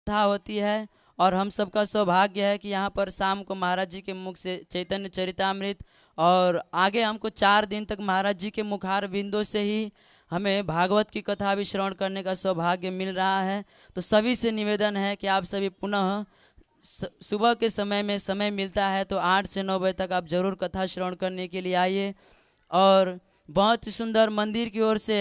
कथा होती है। और हम सबका सौभाग्य है कि यहाँ पर शाम को महाराज जी के मुख से चैतन्य चरितामृत, और आगे हमको 4 दिन तक महाराज जी के मुखार बिंदों से ही हमें भागवत की कथा भी श्रवण करने का सौभाग्य मिल रहा है। तो सभी से निवेदन है कि आप सभी पुनः सुबह के समय में समय मिलता है तो 8 से 9 बजे तक आप जरूर कथा श्रवण करने के लिए आइए। और बहुत ही सुंदर मंदिर की ओर से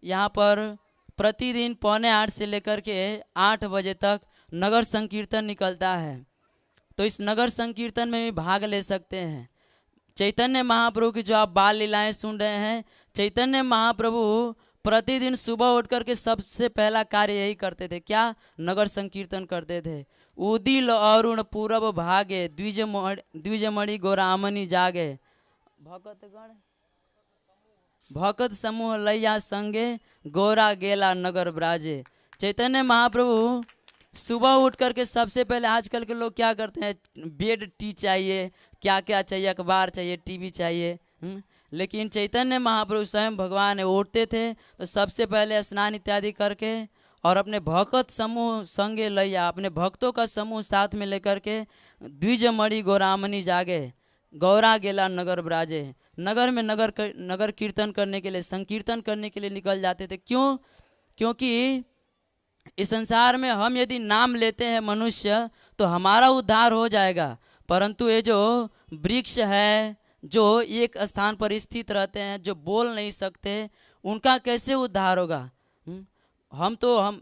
यहाँ पर प्रतिदिन 7:45 से लेकर के 8 बजे तक नगर संकीर्तन निकलता है। तो इस नगर संकीर्तन में भी भाग ले सकते हैं। चैतन्य महाप्रभु की जो आप बाल लीलाएं सुन रहे हैं, चैतन्य महाप्रभु प्रतिदिन सुबह उठ करके सबसे पहला कार्य यही करते थे, क्या? नगर संकीर्तन करते थे। उदिल अरुण पूरब भागे, द्विजमणि गोरामणि जागे, भगत समूह लैया संगे, गोरा गेला नगर ब्राजे। चैतन्य महाप्रभु सुबह उठ करके सबसे पहले, आजकल के लोग क्या करते हैं, बेड टी चाहिए, क्या क्या चाहिए, अखबार चाहिए, टीवी चाहिए, लेकिन चैतन्य महाप्रभु स्वयं भगवान उठते थे तो सबसे पहले स्नान इत्यादि करके और अपने भक्त समूह संगे लैया, अपने भक्तों का समूह साथ में लेकर के द्विजमणि गोरामणि जागे, गौरा गेला नगर ब्राजे, नगर में नगर कीर्तन करने के लिए, संकीर्तन करने के लिए निकल जाते थे। क्यों? क्योंकि इस संसार में हम यदि नाम लेते हैं मनुष्य तो हमारा उद्धार हो जाएगा, परंतु ये जो वृक्ष है जो एक स्थान पर स्थित रहते हैं, जो बोल नहीं सकते, उनका कैसे उद्धार होगा? हम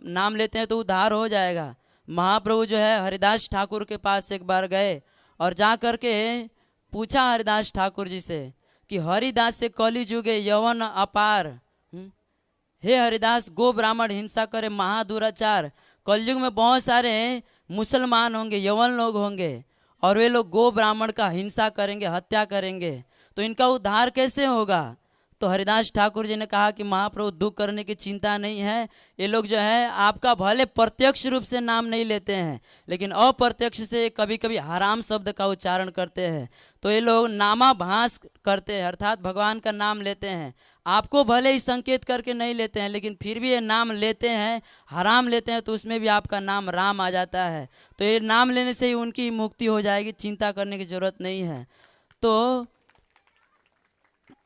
नाम लेते हैं तो उद्धार हो जाएगा। महाप्रभु जो है हरिदास ठाकुर के पास एक बार गए और जा कर के पूछा हरिदास ठाकुर जी से कि हरिदास से कली जुगे यवन अपार, हे हरिदास, गो ब्राह्मण हिंसा करे महादुराचार। कलयुग में बहुत सारे मुसलमान होंगे, यवन लोग होंगे, और वे लोग गो ब्राह्मण का हिंसा करेंगे, हत्या करेंगे, तो इनका उद्धार कैसे होगा? तो हरिदास ठाकुर जी ने कहा कि महाप्रभु, दुख करने की चिंता नहीं है, ये लोग जो है आपका भले प्रत्यक्ष रूप से नाम नहीं लेते हैं, लेकिन अप्रत्यक्ष से कभी कभी हराम शब्द का उच्चारण करते हैं। तो ये लोग नामाभास करते हैं, अर्थात भगवान का नाम लेते हैं। आपको भले ही संकेत करके नहीं लेते हैं, लेकिन फिर भी ये नाम लेते हैं, हराम लेते हैं, तो उसमें भी आपका नाम राम आ जाता है। तो ये नाम लेने से ही उनकी मुक्ति हो जाएगी, चिंता करने की जरूरत नहीं है। तो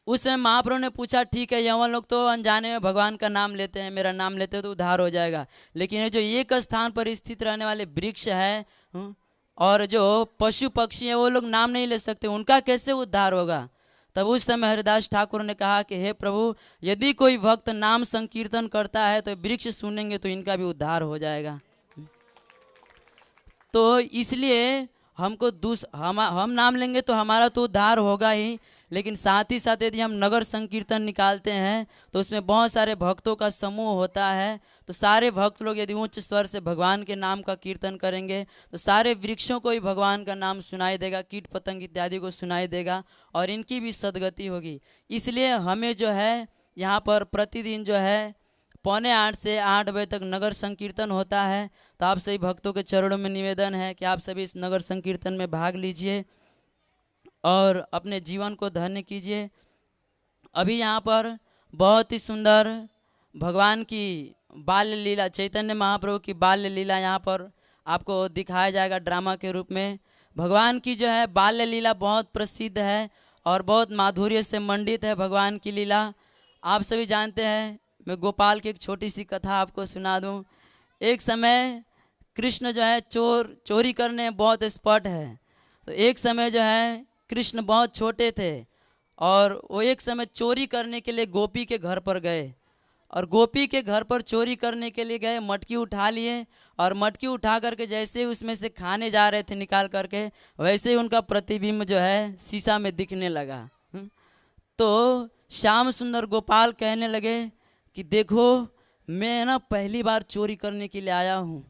उस समय महाप्रभु ने पूछा, ठीक है, यवन लोग तो अनजाने में भगवान का नाम लेते हैं, मेरा नाम लेते हैं तो उद्धार हो जाएगा, लेकिन ये जो एक स्थान पर स्थित रहने वाले वृक्ष है और जो पशु पक्षी है, वो लोग नाम नहीं ले सकते, उनका कैसे उद्धार होगा? तब उस समय हरिदास ठाकुर ने कहा कि हे प्रभु, यदि कोई भक्त नाम संकीर्तन करता है तो वृक्ष सुनेंगे तो इनका भी उद्धार हो जाएगा। तो इसलिए हमको हम नाम लेंगे तो हमारा तो उद्धार होगा ही, लेकिन साथ ही साथ यदि हम नगर संकीर्तन निकालते हैं तो उसमें बहुत सारे भक्तों का समूह होता है। तो सारे भक्त लोग यदि उच्च स्वर से भगवान के नाम का कीर्तन करेंगे तो सारे वृक्षों को ही भगवान का नाम सुनाई देगा, कीट पतंग इत्यादि को सुनाई देगा, और इनकी भी सदगति होगी। इसलिए हमें जो है यहाँ पर प्रतिदिन जो है 7:45 से 8 बजे तक नगर संकीर्तन होता है। तो आप सभी भक्तों के चरणों में निवेदन है कि आप सभी इस नगर संकीर्तन में भाग लीजिए और अपने जीवन को धन्य कीजिए। अभी यहाँ पर बहुत ही सुंदर भगवान की बाल्य लीला, चैतन्य महाप्रभु की बाल्य लीला यहाँ पर आपको दिखाया जाएगा ड्रामा के रूप में। भगवान की जो है बाल्य लीला बहुत प्रसिद्ध है और बहुत माधुर्य से मंडित है भगवान की लीला। आप सभी जानते हैं, मैं गोपाल की एक छोटी सी कथा आपको सुना दूं। एक समय कृष्ण जो है चोरी करने बहुत एक्सपर्ट है। तो एक समय जो है कृष्ण बहुत छोटे थे और वो एक समय चोरी करने के लिए गोपी के घर पर गए, और गोपी के घर पर चोरी करने के लिए गए, मटकी उठा लिए, और मटकी उठा करके जैसे ही उसमें से खाने जा रहे थे निकाल करके, वैसे ही उनका प्रतिबिंब जो है शीशा में दिखने लगा। तो श्याम सुंदर गोपाल कहने लगे कि देखो, मैं ना पहली बार चोरी करने के लिए आया हूँ।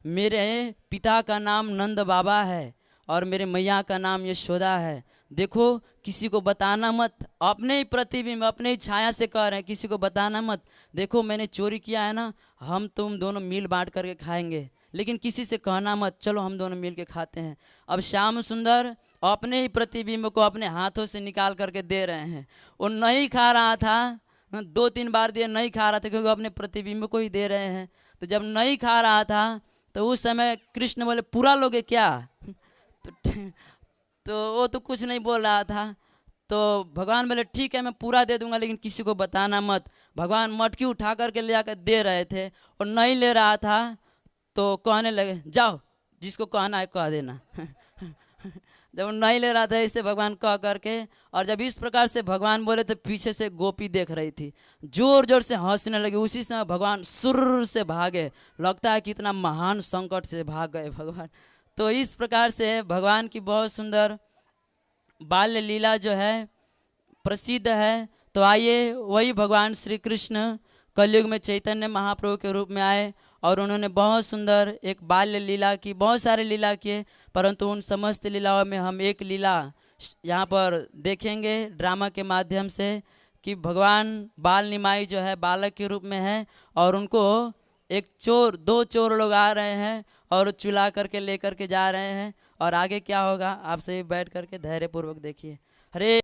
मेरे पिता का नाम नंद बाबा है और मेरे मैया का नाम यशोदा है। देखो, किसी को बताना मत, अपने ही प्रतिबिंब अपने ही छाया से कह रहे हैं, किसी को बताना मत। देखो, मैंने चोरी किया है ना, हम तुम दोनों मिल बांट करके खाएंगे, लेकिन किसी से कहना मत, चलो हम दोनों मिल के खाते हैं। अब श्याम सुंदर अपने ही प्रतिबिंब को अपने हाथों से निकाल करके दे रहे हैं। वो नहीं खा रहा था, 2-3 बार दिए, नहीं खा रहा था, क्योंकि अपने प्रतिबिंब को ही दे रहे हैं। तो जब नहीं खा रहा था तो उस समय कृष्ण बोले पूरा लोगे क्या? तो, तो वो तो कुछ नहीं बोल रहा था। तो भगवान बोले ठीक है मैं पूरा दे दूंगा, लेकिन किसी को बताना मत। भगवान मटकी उठा करके ले आकर दे रहे थे और नहीं ले रहा था, तो कहने लगे जाओ जिसको कहना है कह देना। जब नहीं ले रहा था इससे भगवान कह करके, और जब इस प्रकार से भगवान बोले तो पीछे से गोपी देख रही थी, जोर जोर से हंसने लगी। उसी समय भगवान सुर से भागे, लगता है कि इतना महान संकट से भाग गए भगवान। तो इस प्रकार से भगवान की बहुत सुंदर बाल्य लीला जो है प्रसिद्ध है। तो आइए वही भगवान श्री कृष्ण कलयुग में चैतन्य महाप्रभु के रूप में आए और उन्होंने बहुत सुंदर एक बाल्य लीला की, बहुत सारे लीला किए, परंतु उन समस्त लीलाओं में हम एक लीला यहाँ पर देखेंगे ड्रामा के माध्यम से कि भगवान बाल निमाई जो है बालक के रूप में है और उनको एक चोर, दो चोर लोग आ रहे हैं और चुला करके लेकर के जा रहे हैं। और आगे क्या होगा आप सभी बैठ करके धैर्यपूर्वक देखिए। हरे